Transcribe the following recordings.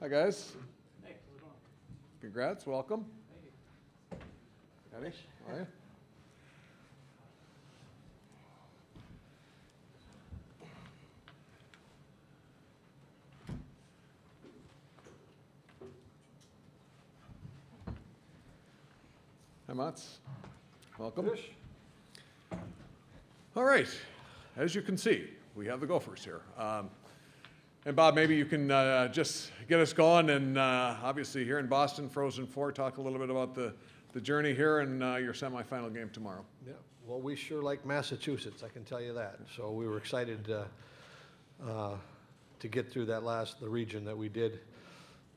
Hi, guys. Hey, how's it going? Congrats. Welcome. Thank you. Eddie, how are you? Hi, Motz. Welcome. All right. As you can see, we have the Gophers here. And Bob, maybe you can just get us going, and obviously here in Boston, Frozen Four, talk a little bit about the journey here and your semifinal game tomorrow. Yeah, well, we sure like Massachusetts, I can tell you that. So we were excited to get through the region that we did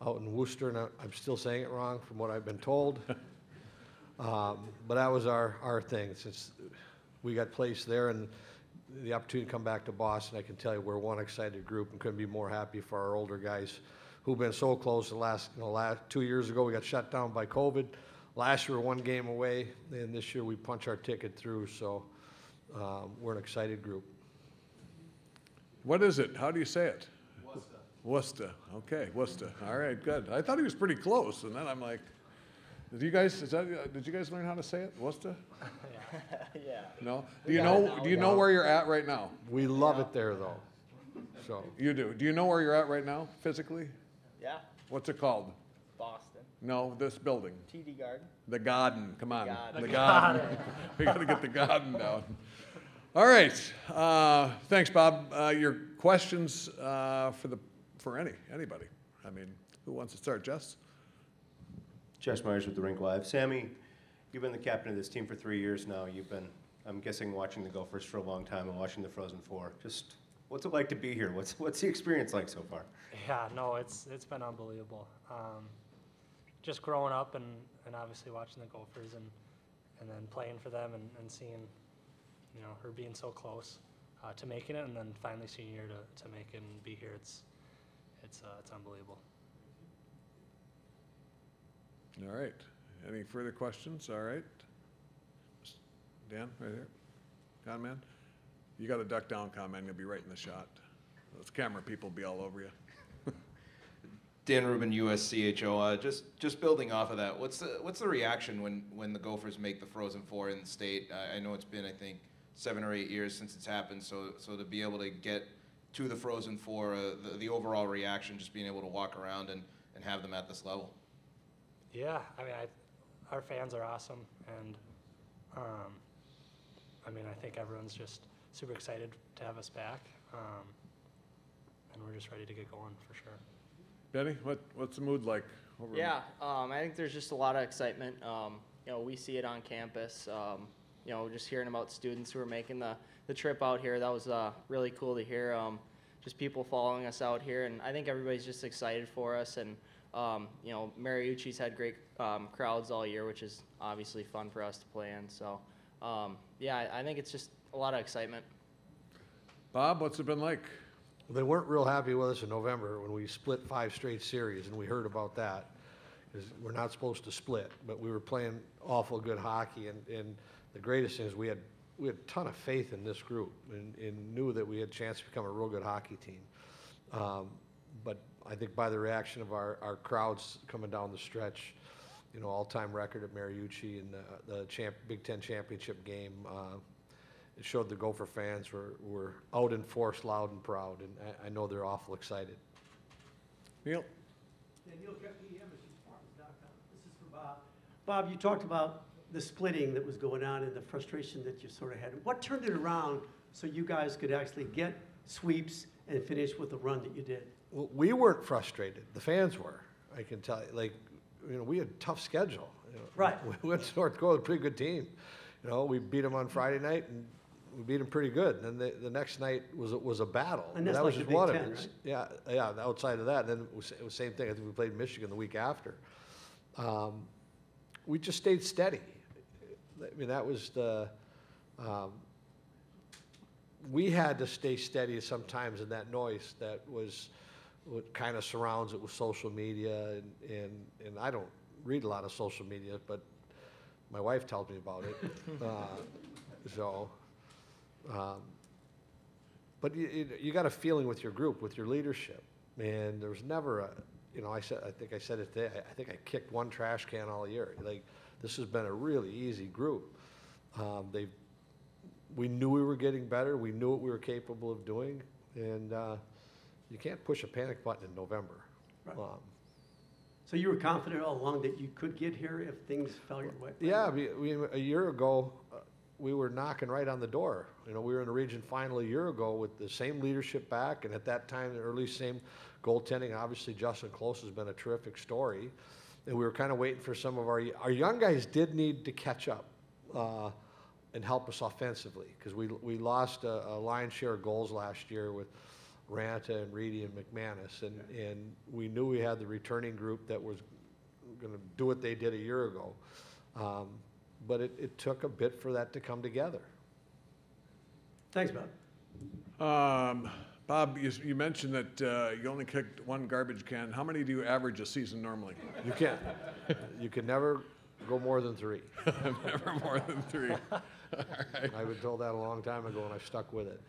out in Worcester, and I'm still saying it wrong from what I've been told. But that was our thing, since we got placed there and the opportunity to come back to Boston. I can tell you we're one excited group and couldn't be more happy for our older guys who've been so close. The last 2 years ago we got shut down by COVID. Last year we were one game away, and this year we punch our ticket through. So we're an excited group. What is it? How do you say it? Worcester. Worcester. Okay, Worcester. All right, good. I thought he was pretty close, and then I'm like, did you guys learn how to say it? Worcester? Yeah. No. Do you know where you're at right now? We love it there, though. So You do. Do you know where you're at right now, physically? Yeah. What's it called? Boston. No, this building. TD Garden. The Garden. Come on. Garden. The Garden. We got to get the Garden down. All right. Thanks, Bob. Your questions for anybody. I mean, who wants to start? Jess? Jess Meyers with the Rink Live. Sammy, you've been the captain of this team for 3 years now. You've been, I'm guessing, watching the Gophers for a long time and watching the Frozen Four. Just what's it like to be here? What's the experience like so far? Yeah, no, it's been unbelievable. Just growing up and obviously watching the Gophers and then playing for them and seeing, her being so close to making it, and then finally senior year to make it and be here. It's unbelievable. All right. Any further questions? All right. Dan, right here. Con man. You got to duck down, Con man. You'll be right in the shot. Those camera people will be all over you. Dan Rubin, USCHO. Just building off of that, what's the reaction when the Gophers make the Frozen Four in the state? I know it's been, I think, 7 or 8 years since it's happened. So to be able to get to the Frozen Four, the overall reaction, just being able to walk around and have them at this level. Yeah, I mean, our fans are awesome, and I think everyone's just super excited to have us back, and we're just ready to get going for sure. Benny, what's the mood like? Yeah. I think there's just a lot of excitement. We see it on campus. Just hearing about students who are making the trip out here, that was really cool to hear. Just people following us out here, and I think everybody's just excited for us. And Mariucci's had great crowds all year, which is obviously fun for us to play in. So, I think it's just a lot of excitement. Bob, what's it been like? they weren't real happy with us in November when we split 5 straight series, and we heard about that. Because we're not supposed to split, but we were playing awful good hockey, and the greatest thing is we had a ton of faith in this group and knew that we had a chance to become a real good hockey team. But I think by the reaction of our crowds coming down the stretch, you know, all-time record at Mariucci and the Big Ten championship game, it showed the Gopher fans were out in force, loud and proud, and I know they're awful excited. Neil? Neil Kepi, MSUSpartans.com. This is for Bob. Bob, you talked about the splitting that was going on and the frustration that you sort of had. What turned it around so you guys could actually get sweeps and finish with the run that you did? Well, we weren't frustrated. The fans were. I can tell you. Like, you know, we had a tough schedule. You know, right. We went to North Dakota, a pretty good team. You know, we beat them on Friday night, and we beat them pretty good. And then the next night was a battle. And that's that like was just the Big one Ten, of it. right? Yeah. Outside of that, then it was the same thing. I think we played Michigan the week after. We just stayed steady. I mean, that was the. We had to stay steady sometimes in that noise that was what kind of surrounds it with social media, and I don't read a lot of social media, but my wife tells me about it. But you got a feeling with your group, with your leadership, and there was never you know, I think I said it today, I think I kicked one trash can all year. Like, this has been a really easy group. We knew we were getting better, we knew what we were capable of doing, and you can't push a panic button in November. Right. So you were confident all along that you could get here if things fell your way? Yeah, a year ago, we were knocking right on the door. You know, we were in the region final a year ago with the same leadership back, and at that time, or at least same goaltending. Obviously, Justin Close has been a terrific story, and we were kind of waiting for some of our young guys did need to catch up and help us offensively, because we lost a lion's share of goals last year with Ranta and Reedy and McManus, and we knew we had the returning group that was going to do what they did a year ago. But it took a bit for that to come together. Thanks, Bob. Bob, you mentioned that you only kicked one garbage can. How many do you average a season normally? You can't. You can never go more than 3. Never more than 3. All right. I've been told that a long time ago, and I stuck with it.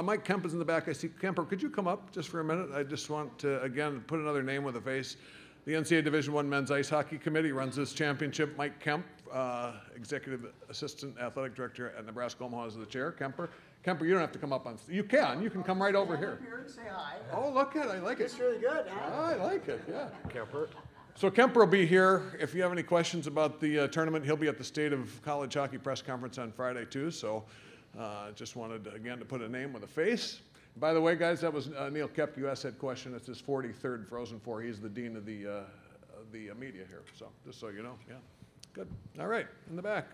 Mike Kemp is in the back. I see Kemper. Could you come up just for a minute? I just want to, again, put another name with a face. The NCAA Division I Men's Ice Hockey Committee runs this championship. Mike Kemp, Executive Assistant Athletic Director at Nebraska Omaha, is the chair. Kemper, you don't have to come up on. You can come right over here. Here and say hi. Oh, look at it. I like it. It's really good, huh? I like it. Yeah. Kemper. So Kemper will be here. If you have any questions about the tournament, he'll be at the State of College Hockey press conference on Friday too. So just wanted, again, to put a name with a face. By the way, guys, that was Neil Kep, US head question. It's his 43rd Frozen Four. He's the dean of the media here. So just so you know, yeah. Good. All right, in the back.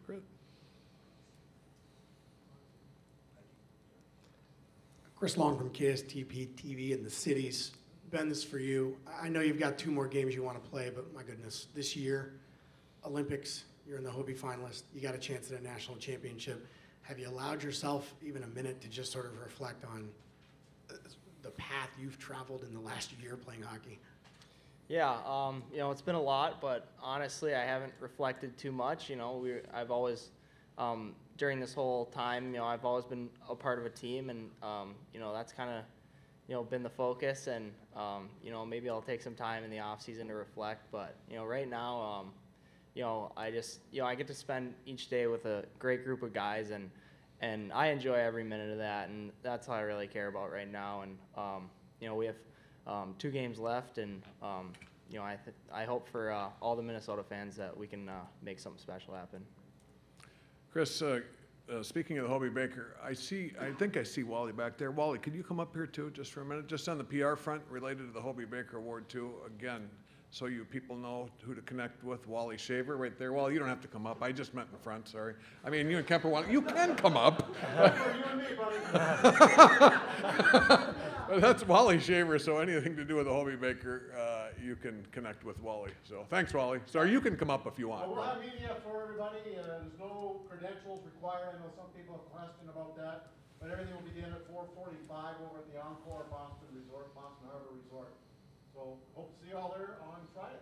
Great. Chris Long from KSTP TV in the cities. Ben, this is for you. I know you've got 2 more games you want to play, but my goodness, this year, Olympics, you're in the Hobie finalist. You got a chance at a national championship. Have you allowed yourself even a minute to just sort of reflect on the path you've traveled in the last year playing hockey? Yeah, you know, it's been a lot, but honestly, I haven't reflected too much. You know, I've always, during this whole time, you know, I've always been a part of a team, and you know, that's kind of, you know, been the focus. And you know, maybe I'll take some time in the off season to reflect. But you know, right now, you know, I just, you know, I get to spend each day with a great group of guys, and I enjoy every minute of that, and that's all I really care about right now. And you know, we have 2 games left, and you know, I hope for all the Minnesota fans that we can make something special happen. Chris, speaking of the Hobie Baker, I think I see Wally back there. Wally, could you come up here too, just for a minute, just on the PR front related to the Hobie Baker Award too? Again, so you people know who to connect with. Wally Shaver right there. Wally, you don't have to come up. I just meant in front, sorry. I mean, you and Kemper, you can come up. But that's Wally Shaver, so anything to do with the Hobie Baker, you can connect with Wally. So thanks, Wally. Sorry, you can come up if you want. Well, we'll have media for everybody. There's no credentials required. I know some people have questioned about that, but everything will begin at 4:45 over at the Encore Boston Harbor Resort. So hope to see you all there on Friday.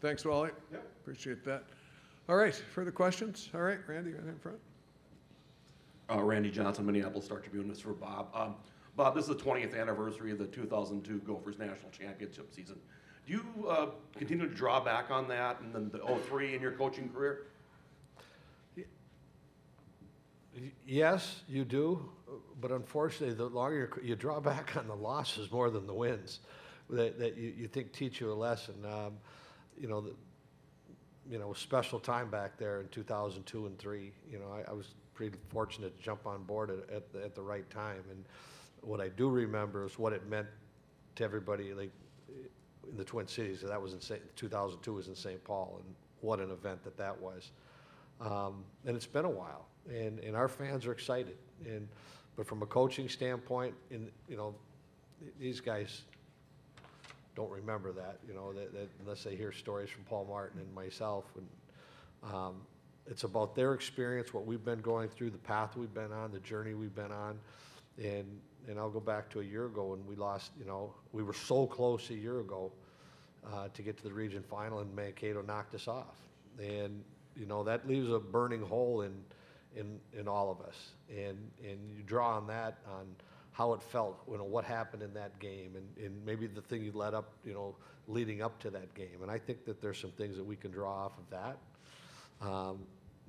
Thanks, Wally. Yep. Appreciate that. All right, further questions? All right, Randy, right in front. Randy Johnson, Minneapolis Star Tribune. This is for Bob. Bob, this is the 20th anniversary of the 2002 Gophers National Championship season. Do you continue to draw back on that and then the 03 in your coaching career? Yes, you do, but unfortunately, the longer you draw back on the losses more than the wins, that you think teach you a lesson. You know, special time back there in 2002 and 3. You know, I was pretty fortunate to jump on board at the right time, and what I do remember is what it meant to everybody, like in the Twin Cities. That was in 2002 was in St. Paul, and what an event that was. And it's been a while, and our fans are excited. But from a coaching standpoint, you know, these guys don't remember that, you know, that unless they hear stories from Paul Martin and myself. And it's about their experience, what we've been going through, the path we've been on, the journey we've been on. And I'll go back to a year ago when we lost, you know, we were so close a year ago to get to the region final, and Mankato knocked us off. And, you know, that leaves a burning hole in all of us. And you draw on that, on how it felt, what happened in that game, and maybe the thing you led up, leading up to that game. And I think that there's some things that we can draw off of that.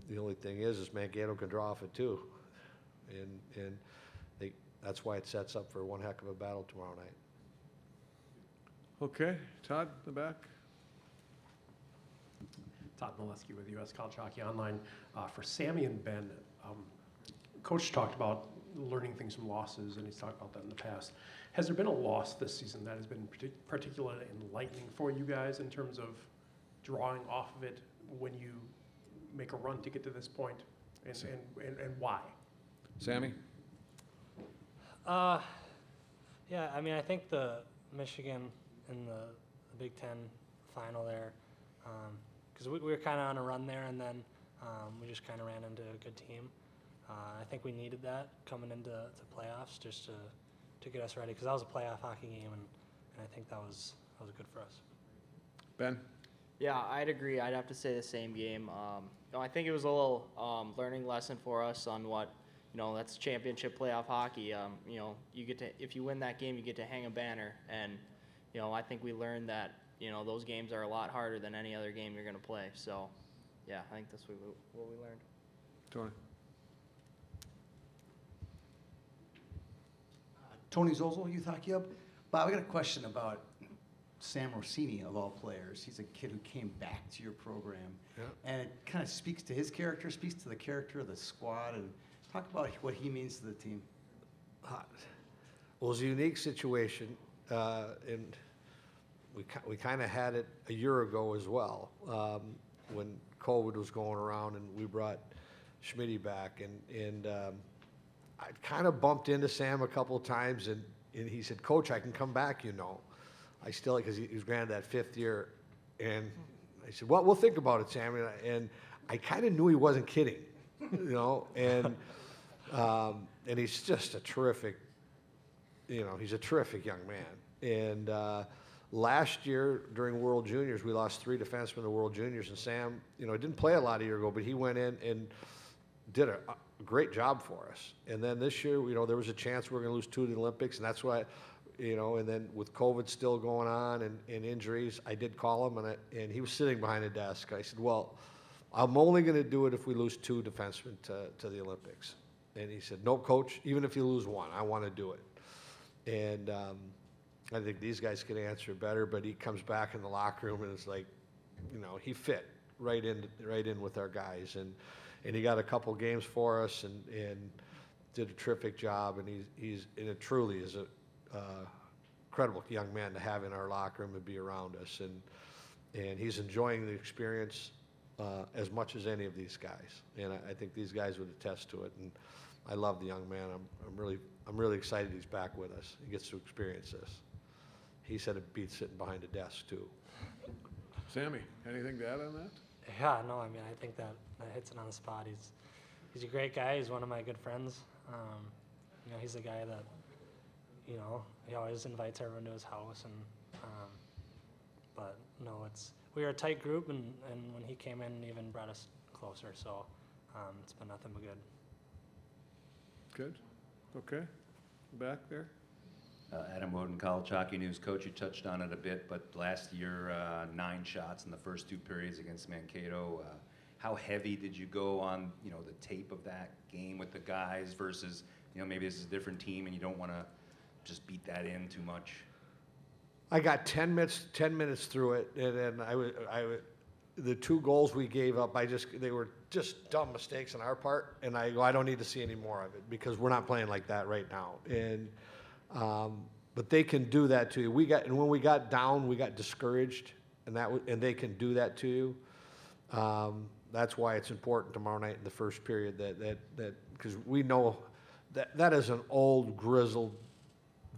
The only thing is Mankato can draw off it too. And that's why it sets up for one heck of a battle tomorrow night. Okay, Todd, in the back. Todd Molesky with US College Hockey Online. For Sammy and Ben, Coach talked about learning things from losses, and he's talked about that in the past. Has there been a loss this season that has been particularly enlightening for you guys in terms of drawing off of it when you make a run to get to this point, and why? Sammy? Yeah, I mean, I think the Michigan in the Big Ten final there, because we were kind of on a run there, and then we just kind of ran into a good team. I think we needed that coming into playoffs just to get us ready, because that was a playoff hockey game, and I think that was good for us. Ben? Yeah, I'd agree. I'd have to say the same game. I think it was a little learning lesson for us on what, that's championship playoff hockey. You get to, if you win that game, you get to hang a banner, and I think we learned that those games are a lot harder than any other game you're going to play. So, yeah, I think that's what we learned. Tony? Tony Zozel, Youth Hockey Hub. Bob, I got a question about Sam Rossini, of all players. He's a kid who came back to your program. Yeah. And it kind of speaks to his character, speaks to the character of the squad, and talk about what he means to the team. Well, it was a unique situation, and we kind of had it a year ago as well, when COVID was going around and we brought Schmitty back, and I kind of bumped into Sam a couple of times, and he said, "Coach, I can come back, I still," because he was granted that 5th year, and I said, "Well, we'll think about it, Sam," and I kind of knew he wasn't kidding, and he's just a terrific, he's a terrific young man. And last year during World Juniors, we lost 3 defensemen to World Juniors, and Sam, didn't play a lot a year ago, but he went in and did a great job for us. And then this year, there was a chance we were going to lose 2 to the Olympics, and that's why, and then with COVID still going on and injuries, I did call him, and he was sitting behind a desk. I said, "Well, I'm only going to do it if we lose 2 defensemen to the Olympics." And he said, "No, Coach, even if you lose 1, I want to do it." And I think these guys could answer better, but he comes back in the locker room and it's like, he fit right in with our guys, and he got a couple games for us and did a terrific job, and it truly is a incredible young man to have in our locker room and be around us, and he's enjoying the experience as much as any of these guys, and I think these guys would attest to it. And I love the young man. I'm really excited he's back with us. He gets to experience this. He said it beats sitting behind a desk too. Sammy, anything to add on that? Yeah, no, I mean, I think that hits it on the spot. He's a great guy. He's one of my good friends. He's a guy that, he always invites everyone to his house, and but no, we were a tight group, and when he came in, it even brought us closer. So it's been nothing but good. Good. Okay. Back there. Adam Woden, College Hockey News. Coach, you touched on it a bit, but last year, 9 shots in the first 2 periods against Mankato. How heavy did you go on, the tape of that game with the guys versus, maybe this is a different team and you don't want to just beat that in too much? I got 10 minutes through it, and then the 2 goals we gave up, they were just dumb mistakes on our part, and I go, I don't need to see any more of it because we're not playing like that right now. And but they can do that to you. When we got down, we got discouraged, and they can do that to you. That's why it's important tomorrow night in the first period that because we know that is an old grizzled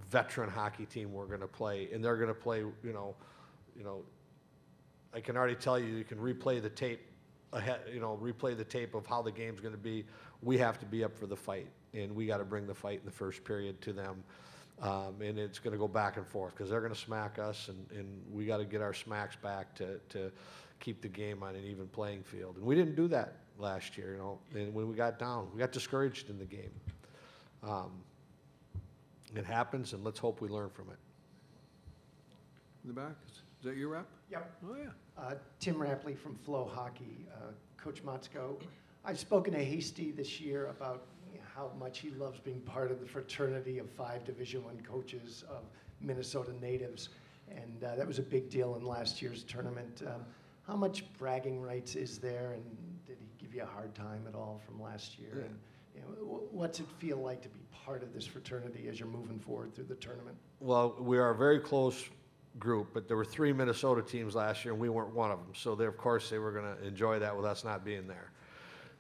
veteran hockey team we're going to play, and they're going to play. I can already tell you can replay the tape ahead. Replay the tape of how the game's going to be. We have to be up for the fight, and we got to bring the fight in the first period to them. And it's going to go back and forth because they're going to smack us, and we got to get our smacks back to keep the game on an even playing field. And we didn't do that last year, And when we got down, we got discouraged in the game. It happens, and let's hope we learn from it. In the back, is that your rep? Yep. Oh, yeah. Tim Rapley from Flow Hockey. Coach Motzko, I've spoken to Hasty this year about how much he loves being part of the fraternity of 5 Division I coaches of Minnesota natives, and that was a big deal in last year's tournament. How much bragging rights is there, and did he give you a hard time at all from last year? Yeah. And, what's it feel like to be part of this fraternity as you're moving forward through the tournament? Well, we are a very close group, but there were 3 Minnesota teams last year, and we weren't one of them. So they, of course, they were going to enjoy that with us not being there.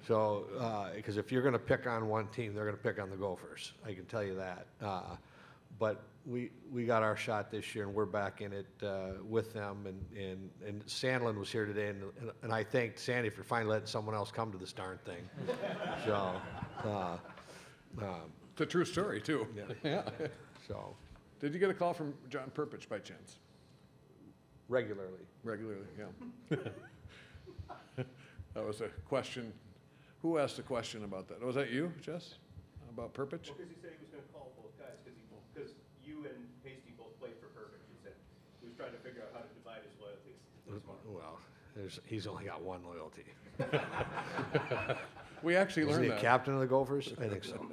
So, because if you're going to pick on one team, they're going to pick on the Gophers. I can tell you that. But we got our shot this year, and we're back in it with them. And Sandlin was here today, and I thanked Sandy for finally letting someone else come to this darn thing. So, It's a true story, too. yeah. So, Did you get a call from John Perpich by chance? regularly. Regularly, yeah. That was a question. Who asked a question about that? Was that you, Jess? About Perpich? Well, because he said he was going to call both guys, because you and Hasty both played for Perfect. He said he was trying to figure out how to divide his loyalties. Well, he's only got one loyalty. We actually Isn't learned he that. captain of the Gophers? I think so.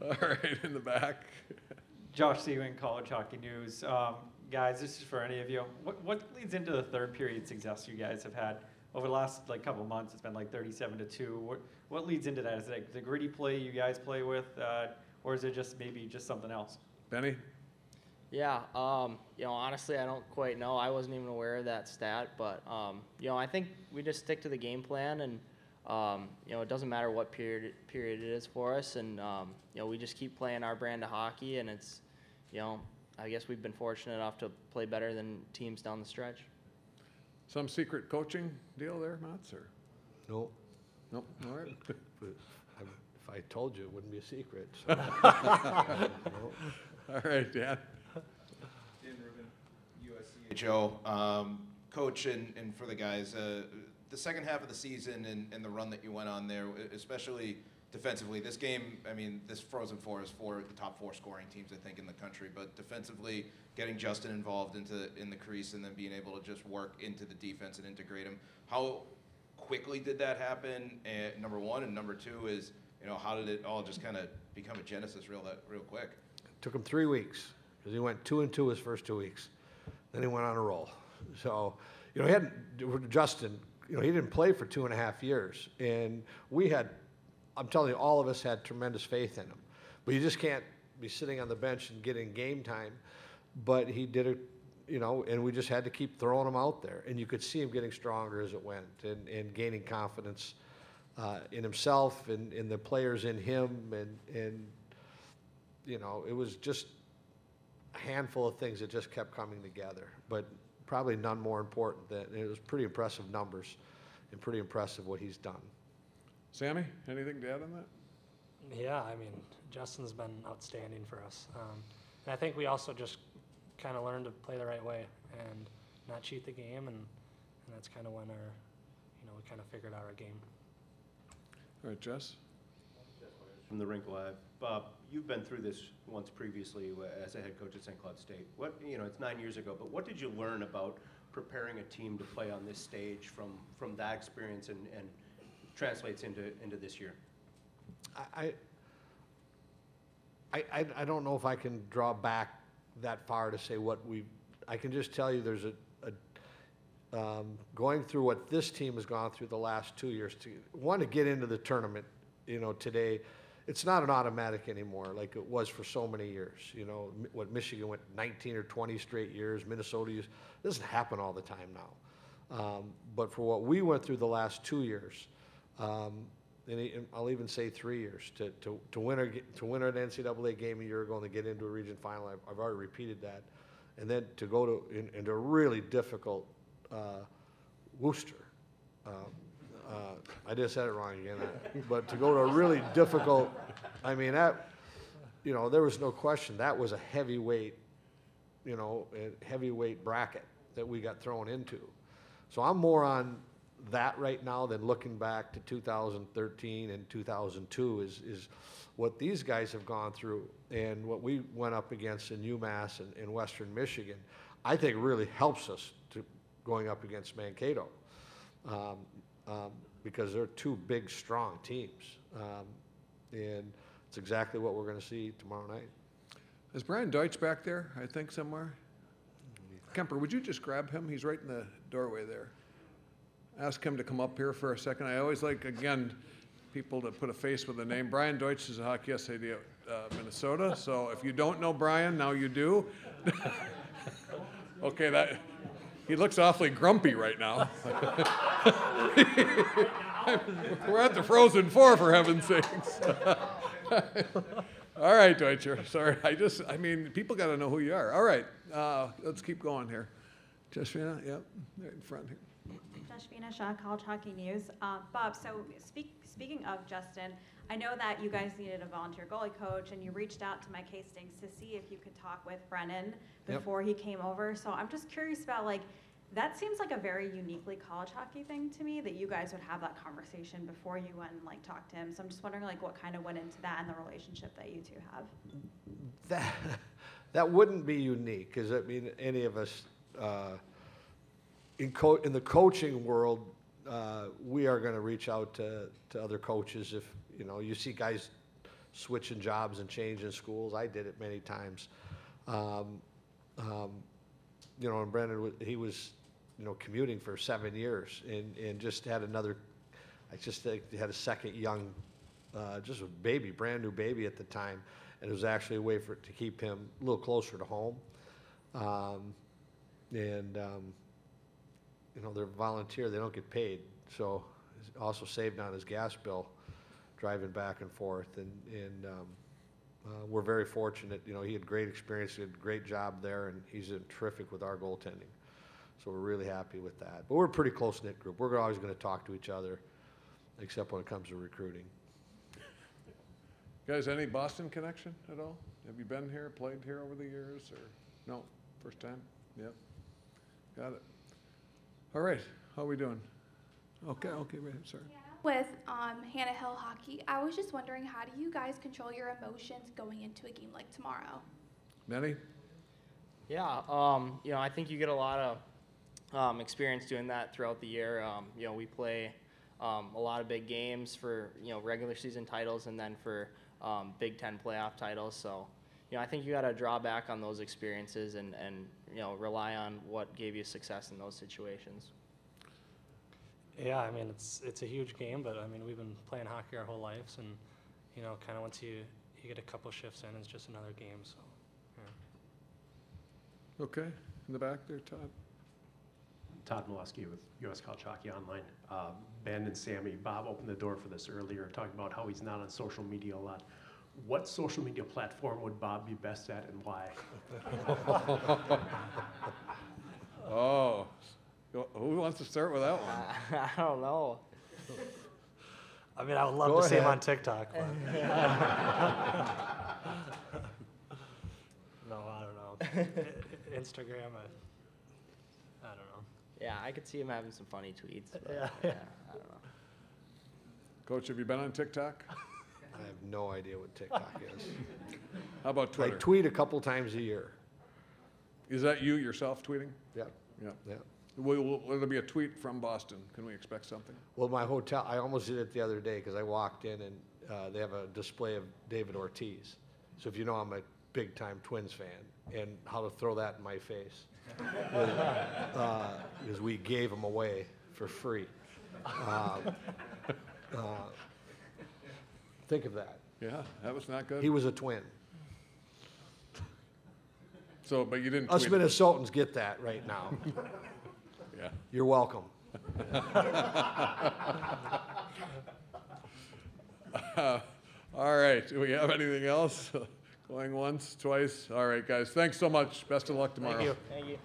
All right, in the back. Josh Seawin, College Hockey News. Guys, this is for any of you. What leads into the third period success you guys have had over the last couple of months? It's been like 37-2. What leads into that? Is it like the gritty play you guys play with, or is it just maybe just something else? Benny? Yeah, honestly, I don't quite know. I wasn't even aware of that stat, but, I think we just stick to the game plan, and, it doesn't matter what period it is for us, and, we just keep playing our brand of hockey, and it's, I guess we've been fortunate enough to play better than teams down the stretch. Some secret coaching deal there, Mats, or? No. Nope, all right. If I told you, it wouldn't be a secret. So. No. All right, Dan. Dan Rubin, USCHO. Coach, and for the guys, the second half of the season and the run that you went on there, especially defensively, this game, I mean, this Frozen Four is for the top 4 scoring teams, I think, in the country. But defensively, getting Justin involved in the crease and then being able to just work into the defense and integrate him. How quickly did that happen? Number one, and number two is, how did it all just kind of become a genesis real quick? Took him 3 weeks because he went 2-2 his first 2 weeks. Then he went on a roll. So, he hadn't, Justin, he didn't play for 2.5 years. And we had, I'm telling you, all of us had tremendous faith in him. But you just can't be sitting on the bench and getting game time. But he did it, and we just had to keep throwing him out there. And you could see him getting stronger as it went and gaining confidence in himself and in the players in him. And it was just a handful of things that just kept coming together. But probably none more important than it was pretty impressive numbers and pretty impressive what he's done. Sammy, anything to add on that? Yeah, I mean, Justin's been outstanding for us. And I think we also just kind of learned to play the right way and not cheat the game, and that's kind of when our, we kind of figured out our game. All right, Jess? From the Rink Live. Bob, you've been through this once previously as a head coach at St. Cloud State. It's 9 years ago, but what did you learn about preparing a team to play on this stage from that experience and translates into this year? I don't know if I can draw back that far to say I can just tell you there's going through what this team has gone through the last 2 years to get into the tournament, today, it's not an automatic anymore like it was for so many years. Michigan went 19 or 20 straight years, Minnesota used, it doesn't happen all the time now. But for what we went through the last 2 years, and I'll even say 3 years, to win an NCAA game a year ago and to get into a region final, I've already repeated that, and then to go into a really difficult Worcester. I just said it wrong again, but to go to a really difficult, I mean, that, there was no question that was a heavyweight, heavyweight bracket that we got thrown into. So I'm more on, that right now than looking back to 2013 and 2002 is what these guys have gone through and what we went up against in UMass and in Western Michigan, I think really helps us to going up against Mankato because they're two big, strong teams. And it's exactly what we're going to see tomorrow night. Is Brian Deutsch back there, I think, somewhere? Kemper, would you just grab him? He's right in the doorway there. Ask him to come up here for a second. I always like, again, people to put a face with a name. Brian Deutsch is a hockey SAD at Minnesota, so if you don't know Brian, now you do. Okay, he looks awfully grumpy right now. We're at the Frozen Four, for heaven's sakes. All right, Deutscher, sorry. I mean, people got to know who you are. All right, let's keep going here. Josephina, yep, right in front here. Josephina Shaw, College Hockey News. Bob, so speaking of Justin, I know that you guys needed a volunteer goalie coach, and you reached out to Mike Hastings to see if you could talk with Brennan before he came over. So I'm just curious about, like, that seems like a very uniquely college hockey thing to me, that you guys would have that conversation before you went and, like, talked to him. So I'm just wondering, like, what kind of went into that and the relationship that you two have. That wouldn't be unique, because, I mean, any of us in the coaching world, we are going to reach out to other coaches if, you know, you see guys switching jobs and changing schools. I did it many times. You know, and Brendan, he was, you know, commuting for 7 years and just had I just think he had a second young, just a baby, brand new baby at the time. And it was actually a way to keep him a little closer to home. You know, they're volunteer, they don't get paid. So also saved on his gas bill driving back and forth. We're very fortunate. You know, he had great experience, he had a great job there, and he's terrific with our goaltending. So we're really happy with that. But we're a pretty close-knit group. We're always going to talk to each other, except when it comes to recruiting. Guys, any Boston connection at all? Have you been here, played here over the years, or no? First time? Yep. Got it. All right. How are we doing? Okay. Wait. Sorry. With Hannah Hill Hockey, I was just wondering, how do you guys control your emotions going into a game like tomorrow? Manny? Yeah, you know, I think you get a lot of experience doing that throughout the year. You know, we play a lot of big games for, you know, regular season titles and then for Big Ten playoff titles. So, you know, I think you got to draw back on those experiences and, you know, rely on what gave you success in those situations. Yeah, I mean, it's a huge game, but I mean, we've been playing hockey our whole lives, and, you know, kind of once you get a couple shifts in, it's just another game, so, yeah. Okay, in the back there, Todd. Todd Molesky with U.S. College Hockey Online. Ben and Sammy, Bob opened the door for this earlier, talking about how he's not on social media a lot. What social media platform would Bob be best at and why? Oh, who wants to start with that one? I don't know. I mean, I would love to see him on TikTok. But no, I don't know. Instagram, I don't know. Yeah, I could see him having some funny tweets. But, Yeah. I don't know. Coach, have you been on TikTok? I have no idea what TikTok is. How about Twitter? I tweet a couple times a year. Is that you yourself tweeting? Yep. Yeah. Yep. Will there be a tweet from Boston? Can we expect something? Well, my hotel, I almost did it the other day because I walked in and they have a display of David Ortiz. So if you know I'm a big-time Twins fan, and how to throw that in my face. Because we gave him away for free. Think of that. Yeah, that was not good. He was a Twin. So, but you didn't Us tweet it. Minnesotans get that right now. Yeah. You're welcome. All right, do we have anything else? Going once, twice? All right, guys, thanks so much. Best of luck tomorrow. Thank you. Thank you.